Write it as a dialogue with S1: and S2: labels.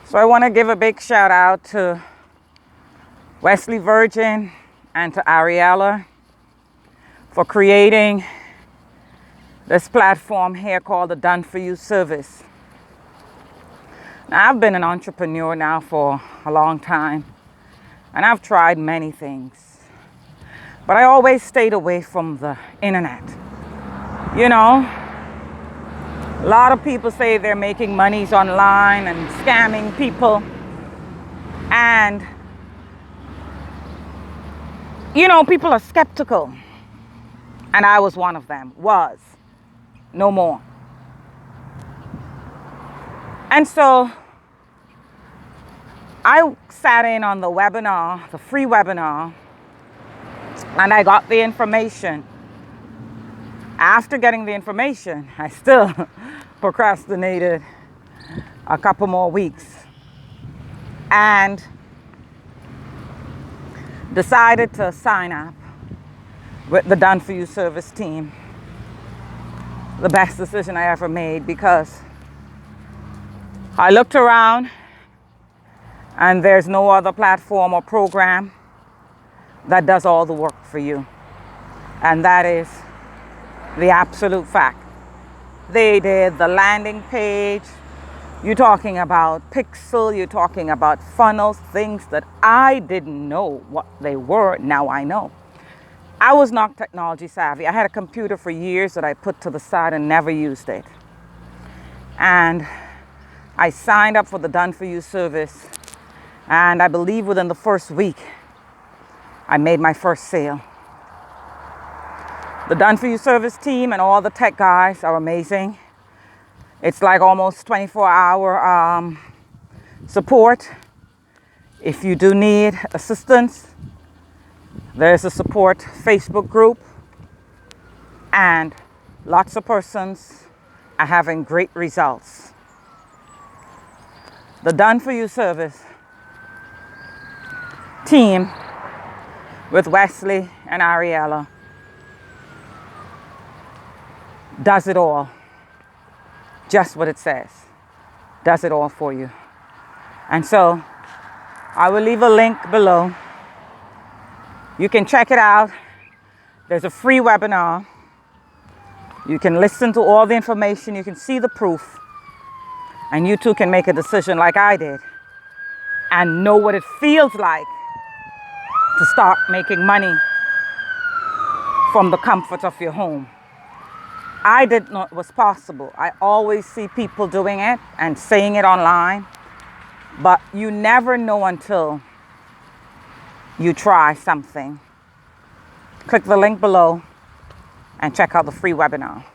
S1: So I want to give a big shout out to Wesley Virgin and to Ariella for creating this platform here called the Done For You service. Now, I've been an entrepreneur now for a long time, and I've tried many things, but I always stayed away from the internet. You know, a lot of people say they're making monies online and scamming people, and you know, people are skeptical, and I was one of them. No more. And so I sat in on the webinar, the free webinar, and I got the information. After getting the information, I still procrastinated a couple more weeks and decided to sign up with the Done For You service team. The best decision I ever made, because I looked around and there's no other platform or program that does all the work for you. And that is the absolute fact. They did the landing page. You're talking about pixel, you're talking about funnels, things that I didn't know what they were. Now I know. I was not technology savvy. I had a computer for years that I put to the side and never used it. And I signed up for the Done For You service, and I believe within the first week, I made my first sale. The Done For You service team and all the tech guys are amazing. It's like almost 24-hour support. If you do need assistance, there's a support Facebook group, and lots of persons are having great results. The Done For You service team with Wesley and Ariella does it all. Just what it says. Does it all for you. And so I will leave a link below. You can check it out. There's a free webinar. You can listen to all the information. You can see the proof. And you too can make a decision like I did and know what it feels like to start making money from the comfort of your home. I didn't know it was possible. I always see people doing it and saying it online, but you never know until you try something. Click the link below and check out the free webinar.